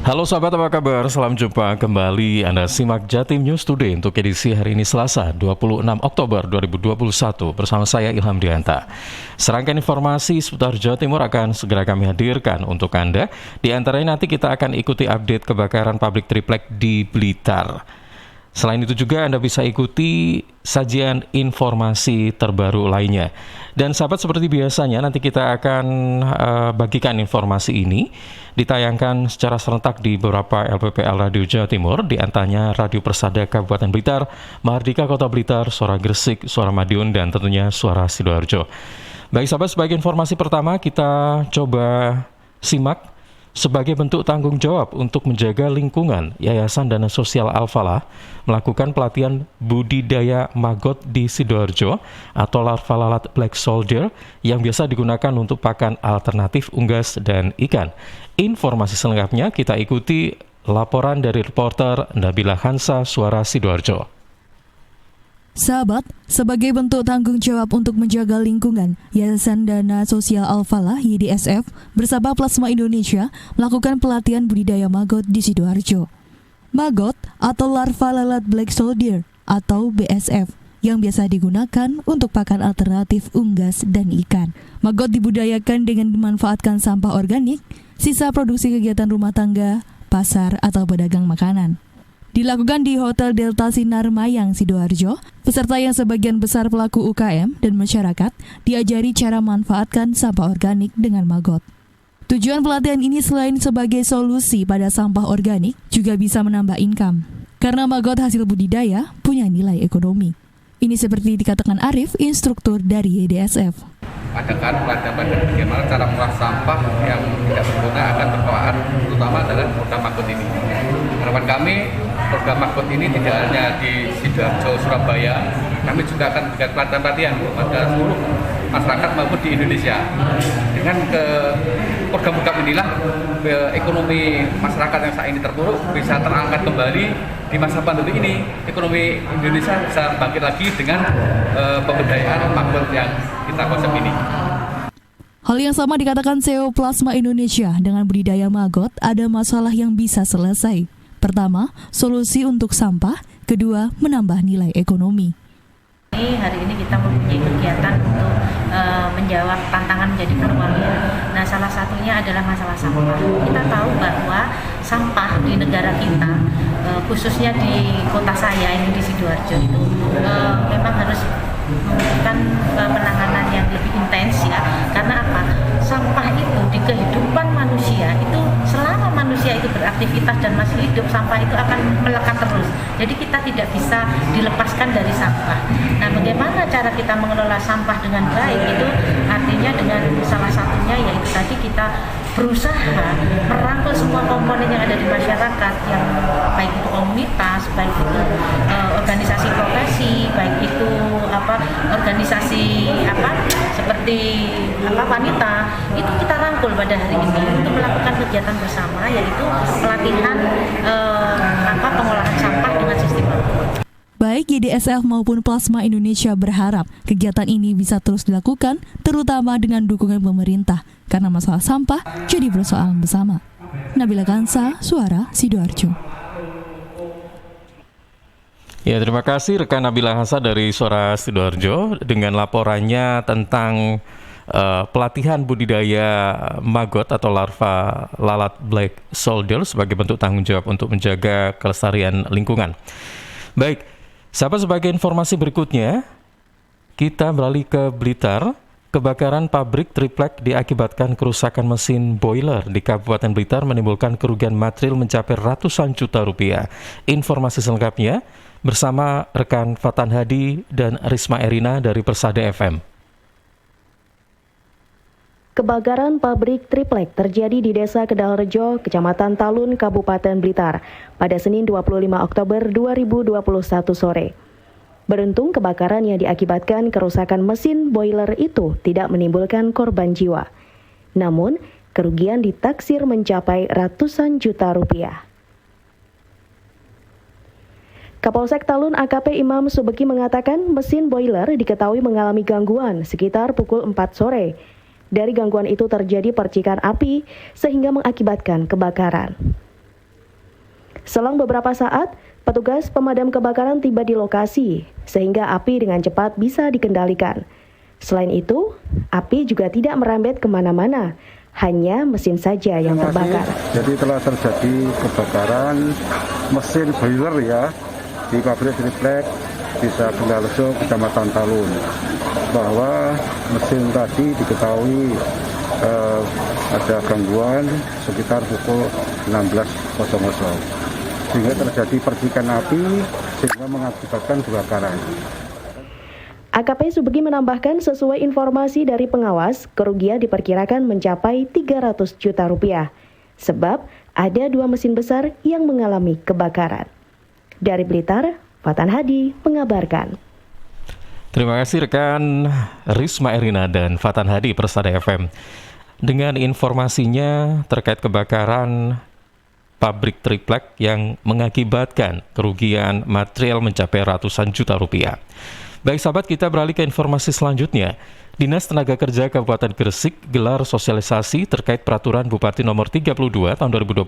Halo sahabat, apa kabar? Salam jumpa kembali. Anda simak Jatim News Today untuk edisi hari ini Selasa 26 Oktober 2021 bersama saya Ilham Dianta. Serangkaian informasi seputar Jawa Timur akan segera kami hadirkan untuk Anda. Di antaranya nanti kita akan ikuti update kebakaran pabrik triplek di Blitar. Selain itu juga Anda bisa ikuti sajian informasi terbaru lainnya. Dan sahabat, seperti biasanya nanti kita akan bagikan informasi ini ditayangkan secara serentak di beberapa LPPL Radio Jawa Timur, di antaranya Radio Persada Kabupaten Blitar, Mahardika Kota Blitar, Suara Gresik, Suara Madiun, dan tentunya Suara Sidoarjo. Baik sahabat, sebagai informasi pertama kita coba simak. Sebagai bentuk tanggung jawab untuk menjaga lingkungan, Yayasan Dana Sosial Al-Falah melakukan pelatihan budidaya maggot di Sidoarjo atau larva lalat black soldier yang biasa digunakan untuk pakan alternatif unggas dan ikan. Informasi selengkapnya kita ikuti laporan dari reporter Nabila Hansa, Suara Sidoarjo. Sahabat, sebagai bentuk tanggung jawab untuk menjaga lingkungan, Yayasan Dana Sosial Al-Falah YDSF bersama Plasma Indonesia melakukan pelatihan budidaya maggot di Sidoarjo. Maggot atau larva lalat black soldier atau BSF yang biasa digunakan untuk pakan alternatif unggas dan ikan. Maggot dibudidayakan dengan memanfaatkan sampah organik, sisa produksi kegiatan rumah tangga, pasar atau pedagang makanan. Dilakukan di Hotel Delta Sinar Mayang, Sidoarjo, peserta yang sebagian besar pelaku UKM dan masyarakat diajari cara memanfaatkan sampah organik dengan maggot. Tujuan pelatihan ini selain sebagai solusi pada sampah organik, juga bisa menambah income. Karena maggot hasil budidaya punya nilai ekonomi. Ini seperti dikatakan Arif, instruktur dari YDSF. Adakan pelatihan bagaimana cara mengolah sampah yang tidak berguna akan bermanfaat, terutama adalah program maggot ini. Harapan kami, program maggot ini tidak hanya di Sidoarjo, Surabaya, kami juga akan memberikan pelatihan-pelatihan kepada seluruh masyarakat maupun di Indonesia. Dengan program-program inilah ekonomi masyarakat yang saat ini terpuruk bisa terangkat kembali di masa pandemi ini. Ekonomi Indonesia bisa bangkit lagi dengan pemberdayaan maggot yang kita konsep ini. Hal yang sama dikatakan CEO Plasma Indonesia, dengan budidaya maggot ada masalah yang bisa selesai. Pertama, solusi untuk sampah. Kedua, menambah nilai ekonomi. Hari ini kita mempunyai kegiatan untuk menjawab tantangan menjadi perwakilan. Nah, salah satunya adalah masalah sampah. Kita tahu bahwa sampah di negara kita, khususnya di kota saya ini di Sidoarjo itu, memang harus membutuhkan penanganan yang lebih intens ya. Karena apa? Sampah itu di kehidupan manusia itu, selama manusia itu beraktivitas dan masih hidup, sampah itu akan melekat terus. Jadi kita tidak bisa dilepaskan dari sampah. Nah, bagaimana cara kita mengelola sampah dengan baik itu artinya dengan salah satunya yaitu tadi kita berusaha merangkul semua komponen yang ada di masyarakat, yang baik itu komunitas, baik itu organisasi profesi, baik itu organisasi seperti wanita, itu kita rangkul pada hari ini untuk melakukan kegiatan bersama, yaitu pelatihan pengolahan sampah dengan sistem maggot. Baik YDSF maupun Plasma Indonesia berharap kegiatan ini bisa terus dilakukan, terutama dengan dukungan pemerintah, karena masalah sampah jadi persoalan bersama. Nabila Kansa, Suara Sidoarjo. Ya, terima kasih rekan Nabila Hansa dari Suara Sidoarjo dengan laporannya tentang pelatihan budidaya maggot atau larva lalat black soldier sebagai bentuk tanggung jawab untuk menjaga kelestarian lingkungan. Baik, sahabat, sebagai informasi berikutnya, kita beralih ke Blitar. Kebakaran pabrik triplek diakibatkan kerusakan mesin boiler di Kabupaten Blitar menimbulkan kerugian material mencapai ratusan juta rupiah. Informasi selengkapnya bersama rekan Fatan Hadi dan Risma Erina dari Persada FM. Kebakaran pabrik triplek terjadi di Desa Kedalrejo, Kecamatan Talun, Kabupaten Blitar pada Senin 25 Oktober 2021 sore. Beruntung kebakaran yang diakibatkan kerusakan mesin boiler itu tidak menimbulkan korban jiwa. Namun, kerugian ditaksir mencapai ratusan juta rupiah. Kapolsek Talun AKP Imam Subeki mengatakan mesin boiler diketahui mengalami gangguan sekitar pukul 4 sore. Dari gangguan itu terjadi percikan api sehingga mengakibatkan kebakaran. Selang beberapa saat, petugas pemadam kebakaran tiba di lokasi, sehingga api dengan cepat bisa dikendalikan. Selain itu, api juga tidak merembet kemana-mana, hanya mesin saja yang terbakar. Jadi telah terjadi kebakaran mesin boiler ya di pabrik triplek Desa Bendalejo, Kecamatan Talun. Bahwa mesin tadi diketahui ada gangguan sekitar pukul 16.00. Sehingga terjadi percikan api sehingga mengakibatkan kebakaran. AKP Subegi menambahkan sesuai informasi dari pengawas, kerugian diperkirakan mencapai 300 juta rupiah. Sebab ada 2 mesin besar yang mengalami kebakaran. Dari Blitar, Fatan Hadi mengabarkan. Terima kasih rekan Risma Erina dan Fatan Hadi Persada FM. Dengan informasinya terkait kebakaran pabrik triplek yang mengakibatkan kerugian material mencapai ratusan juta rupiah. Baik sahabat, kita beralih ke informasi selanjutnya. Dinas Tenaga Kerja Kabupaten Gresik gelar sosialisasi terkait peraturan Bupati nomor 32 tahun 2021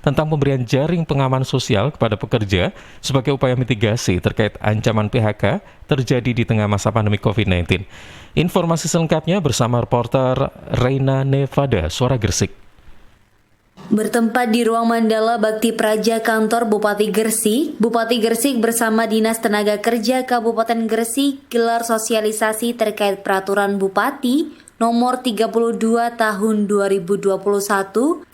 tentang pemberian jaring pengaman sosial kepada pekerja sebagai upaya mitigasi terkait ancaman PHK terjadi di tengah masa pandemi COVID-19. Informasi selengkapnya bersama reporter Reina Nevada, Suara Gresik. Bertempat di ruang Mandala Bakti Praja kantor Bupati Gresik bersama Dinas Tenaga Kerja Kabupaten Gresik gelar sosialisasi terkait peraturan Bupati nomor 32 tahun 2021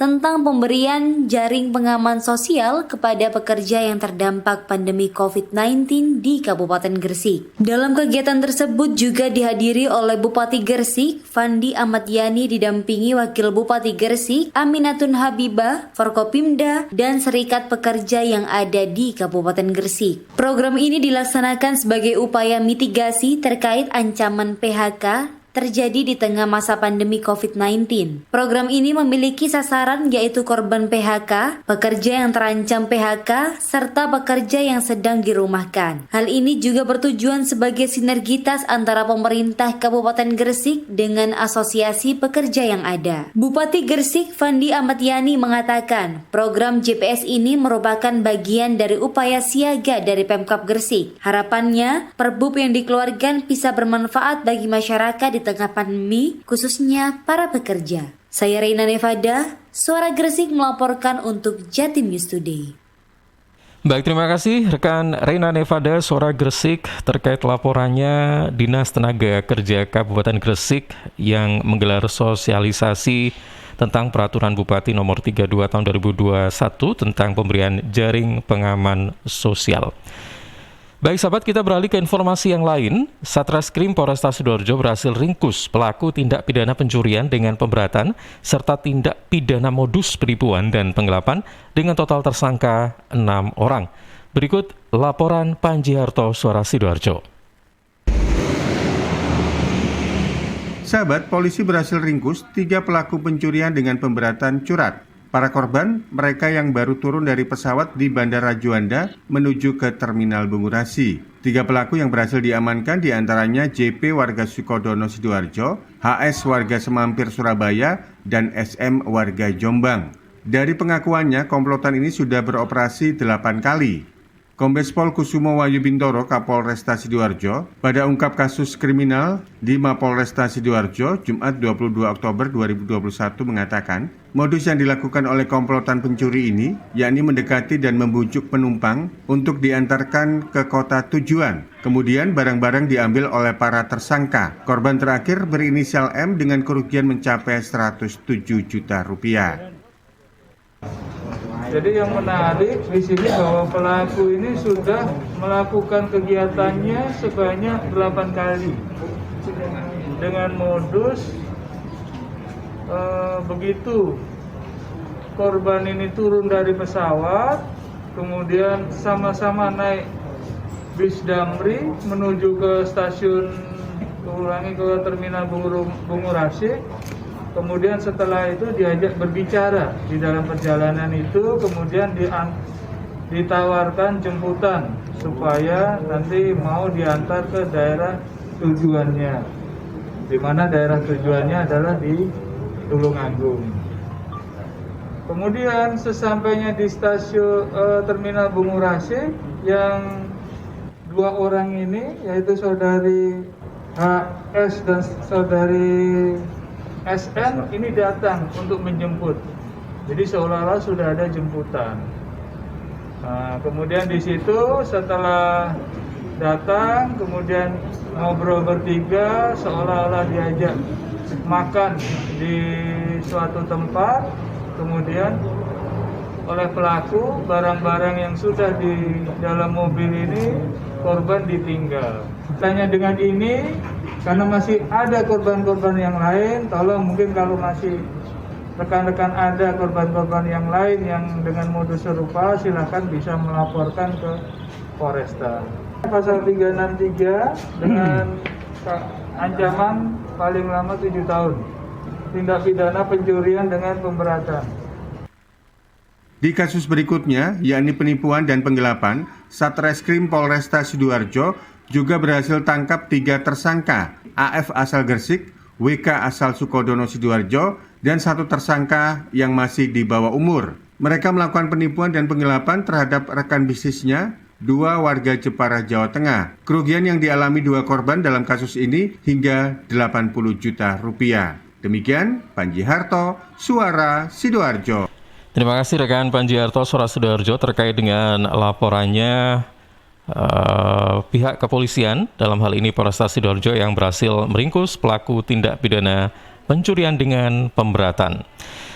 tentang pemberian jaring pengaman sosial kepada pekerja yang terdampak pandemi COVID-19 di Kabupaten Gresik. Dalam kegiatan tersebut juga dihadiri oleh Bupati Gresik, Fandi Ahmad Yani didampingi Wakil Bupati Gresik, Aminatun Habibah, Forkopimda, dan Serikat Pekerja yang ada di Kabupaten Gresik. Program ini dilaksanakan sebagai upaya mitigasi terkait ancaman PHK terjadi di tengah masa pandemi COVID-19. Program ini memiliki sasaran yaitu korban PHK, pekerja yang terancam PHK, serta pekerja yang sedang dirumahkan. Hal ini juga bertujuan sebagai sinergitas antara pemerintah Kabupaten Gresik dengan asosiasi pekerja yang ada. Bupati Gresik Fandi Ahmad Yani mengatakan, program JPS ini merupakan bagian dari upaya siaga dari Pemkab Gresik. Harapannya, perbub yang dikeluarkan bisa bermanfaat bagi masyarakat di tengah pandemi, khususnya para pekerja. Saya Reina Nevada, Suara Gresik melaporkan untuk Jatim News Today. Baik, terima kasih rekan Reina Nevada, Suara Gresik terkait laporannya Dinas Tenaga Kerja Kabupaten Gresik yang menggelar sosialisasi tentang peraturan Bupati nomor 32 tahun 2021 tentang pemberian jaring pengaman sosial. Baik sahabat, kita beralih ke informasi yang lain. Satreskrim Polresta Sidoarjo berhasil ringkus pelaku tindak pidana pencurian dengan pemberatan serta tindak pidana modus penipuan dan penggelapan dengan total tersangka 6 orang. Berikut laporan Panji Harto, Suara Sidoarjo. Sahabat, polisi berhasil ringkus 3 pelaku pencurian dengan pemberatan curat. Para korban, mereka yang baru turun dari pesawat di Bandara Juanda menuju ke Terminal Bungurasi. 3 pelaku yang berhasil diamankan diantaranya JP warga Sukodono Sidoarjo, HS warga Semampir Surabaya, dan SM warga Jombang. Dari pengakuannya, komplotan ini sudah beroperasi 8 kali. Kombes Pol Kusumo Wahyu Bintoro, Kapolresta Sidoarjo, pada ungkap kasus kriminal di Mapolresta Sidoarjo, Jumat 22 Oktober 2021 mengatakan, modus yang dilakukan oleh komplotan pencuri ini, yakni mendekati dan membujuk penumpang untuk diantarkan ke kota tujuan. Kemudian barang-barang diambil oleh para tersangka. Korban terakhir berinisial M dengan kerugian mencapai 107 juta rupiah. Jadi yang menarik di sini bahwa pelaku ini sudah melakukan kegiatannya sebanyak 8 kali dengan modus begitu korban ini turun dari pesawat, kemudian sama-sama naik bis Damri menuju ke stasiun ke Terminal Bungurasi. Kemudian setelah itu diajak berbicara di dalam perjalanan itu, kemudian ditawarkan jemputan supaya nanti mau diantar ke daerah tujuannya, di mana daerah tujuannya adalah di Tulungagung. Kemudian sesampainya di stasiun Terminal Bungurasi, yang 2 orang ini yaitu saudari HS dan saudari SN ini datang untuk menjemput. Jadi seolah-olah sudah ada jemputan. Nah, kemudian di situ setelah datang, kemudian ngobrol bertiga, seolah-olah diajak makan di suatu tempat. Kemudian oleh pelaku, barang-barang yang sudah di dalam mobil ini korban ditinggal. Tanya dengan ini, karena masih ada korban-korban yang lain, tolong mungkin kalau masih rekan-rekan ada korban-korban yang lain yang dengan modus serupa, silakan bisa melaporkan ke Polresta. Pasal 363 dengan ancaman paling lama 7 tahun. Tindak pidana pencurian dengan pemberatan. Di kasus berikutnya, yakni penipuan dan penggelapan, Satreskrim Polresta Sidoarjo juga berhasil tangkap 3 tersangka, AF asal Gresik, WK asal Sukodono Sidoarjo, dan 1 tersangka yang masih di bawah umur. Mereka melakukan penipuan dan penggelapan terhadap rekan bisnisnya, 2 warga Jepara, Jawa Tengah. Kerugian yang dialami 2 korban dalam kasus ini hingga 80 juta rupiah. Demikian Panji Harto, Suara Sidoarjo. Terima kasih rekan Panji Harto, Suara Sidoarjo terkait dengan laporannya pihak kepolisian, dalam hal ini Polresta Sidoarjo yang berhasil meringkus pelaku tindak pidana pencurian dengan pemberatan.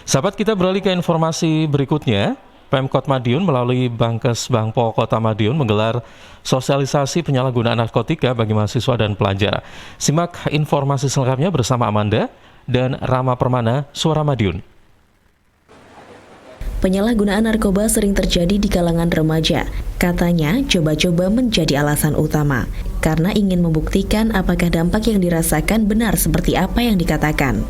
Sahabat, kita beralih ke informasi berikutnya. Pemkot Madiun melalui Bankes Bangpol Kota Madiun menggelar sosialisasi penyalahgunaan narkotika bagi mahasiswa dan pelajar. Simak informasi selengkapnya bersama Amanda dan Rama Permana, Suara Madiun. Penyalahgunaan narkoba sering terjadi di kalangan remaja. Katanya, coba-coba menjadi alasan utama karena ingin membuktikan apakah dampak yang dirasakan benar seperti apa yang dikatakan.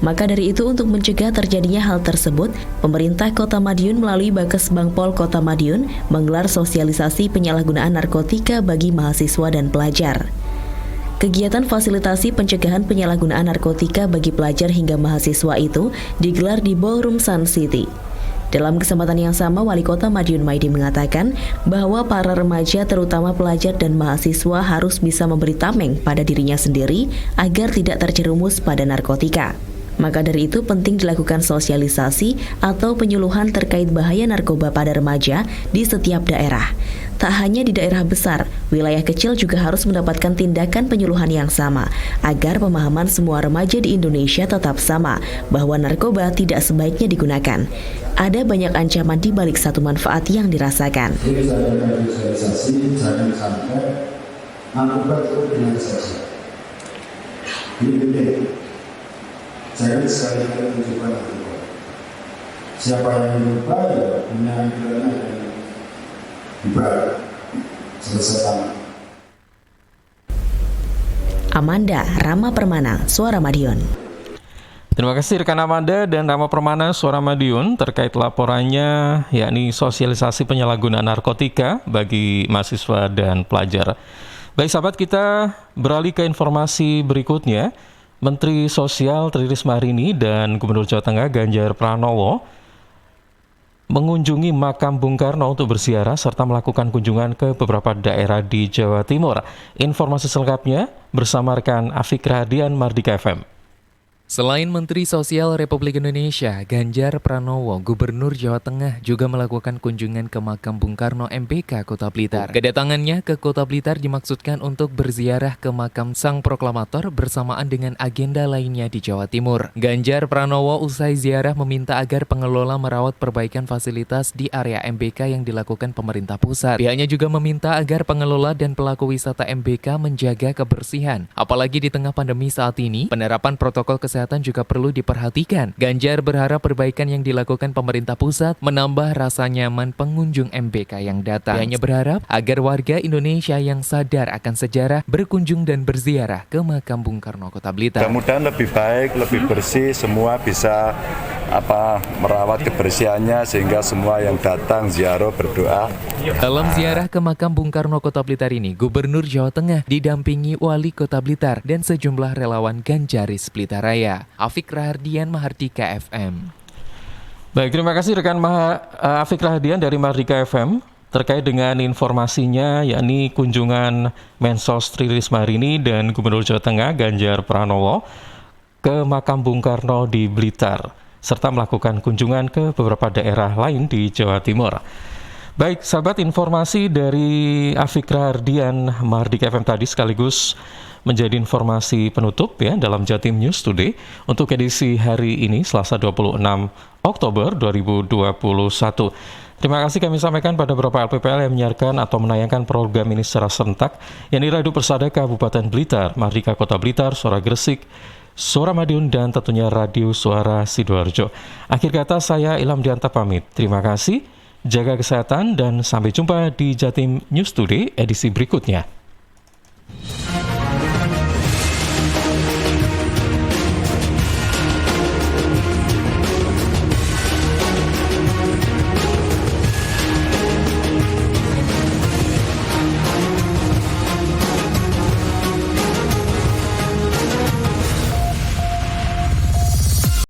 Maka dari itu, untuk mencegah terjadinya hal tersebut, pemerintah Kota Madiun melalui Bankes Bangpol Kota Madiun menggelar sosialisasi penyalahgunaan narkotika bagi mahasiswa dan pelajar. Kegiatan fasilitasi pencegahan penyalahgunaan narkotika bagi pelajar hingga mahasiswa itu digelar di Ballroom Sun City. Dalam kesempatan yang sama, Wali Kota Madiun Maidi mengatakan bahwa para remaja terutama pelajar dan mahasiswa harus bisa memberi tameng pada dirinya sendiri agar tidak terjerumus pada narkotika. Maka dari itu penting dilakukan sosialisasi atau penyuluhan terkait bahaya narkoba pada remaja di setiap daerah. Tak hanya di daerah besar, wilayah kecil juga harus mendapatkan tindakan penyuluhan yang sama agar pemahaman semua remaja di Indonesia tetap sama bahwa narkoba tidak sebaiknya digunakan. Ada banyak ancaman di balik satu manfaat yang dirasakan. Jadi saya akan visualisasi, jangan sampai narkoba itu kriminalisasi. Ini penting. Jangan sekali-kali mencoba narkoba. Siapa yang lupa ya punya pidana dan dibayar. Selesai. Amanda, Rama Permana, Suara Madiun. Terima kasih rekan Amanda dan Rama Permana, Suara Madiun terkait laporannya yakni sosialisasi penyalahgunaan narkotika bagi mahasiswa dan pelajar. Baik sahabat, kita beralih ke informasi berikutnya. Menteri Sosial Tri Risma hari ini dan Gubernur Jawa Tengah Ganjar Pranowo mengunjungi makam Bung Karno untuk berziarah serta melakukan kunjungan ke beberapa daerah di Jawa Timur. Informasi selengkapnya bersama rekan Afik Rahadian, Mardika FM. Selain Menteri Sosial Republik Indonesia, Ganjar Pranowo, Gubernur Jawa Tengah juga melakukan kunjungan ke makam Bung Karno MBK Kota Blitar. Kedatangannya ke Kota Blitar dimaksudkan untuk berziarah ke makam Sang Proklamator bersamaan dengan agenda lainnya di Jawa Timur. Ganjar Pranowo usai ziarah meminta agar pengelola merawat perbaikan fasilitas di area MBK yang dilakukan pemerintah pusat. Pihaknya juga meminta agar pengelola dan pelaku wisata MBK menjaga kebersihan. Apalagi di tengah pandemi saat ini, penerapan protokol kesehatan juga perlu diperhatikan. Ganjar berharap perbaikan yang dilakukan pemerintah pusat menambah rasa nyaman pengunjung MBK yang datang. Hanya berharap agar warga Indonesia yang sadar akan sejarah berkunjung dan berziarah ke makam Bung Karno Kota Blitar. Mudah-mudahan lebih baik, lebih bersih, semua bisa merawat kebersihannya sehingga semua yang datang ziarah berdoa. Dalam ziarah ke makam Bung Karno Kota Blitar ini, Gubernur Jawa Tengah didampingi Wali Kota Blitar dan sejumlah relawan Ganjaris Blitar Raya. Afik Rahardian, Mahardika FM. Baik, terima kasih rekan Afik Rahadian dari Mardika FM terkait dengan informasinya, yakni kunjungan Mensos Tri Risma hari ini dan Gubernur Jawa Tengah Ganjar Pranowo ke makam Bung Karno di Blitar, serta melakukan kunjungan ke beberapa daerah lain di Jawa Timur. Baik, sahabat, informasi dari Afik Rahadian Mardika FM tadi sekaligus menjadi informasi penutup ya dalam Jatim News Today untuk edisi hari ini Selasa 26 Oktober 2021. Terima kasih kami sampaikan pada beberapa LPPL yang menyiarkan atau menayangkan program ini secara serentak, yakni Radio Persada Kabupaten Blitar, Mardika Kota Blitar, Suara Gresik, Suara Madiun, dan tentunya Radio Suara Sidoarjo. Akhir kata saya Ilham Dianta pamit. Terima kasih, jaga kesehatan, dan sampai jumpa di Jatim News Today edisi berikutnya.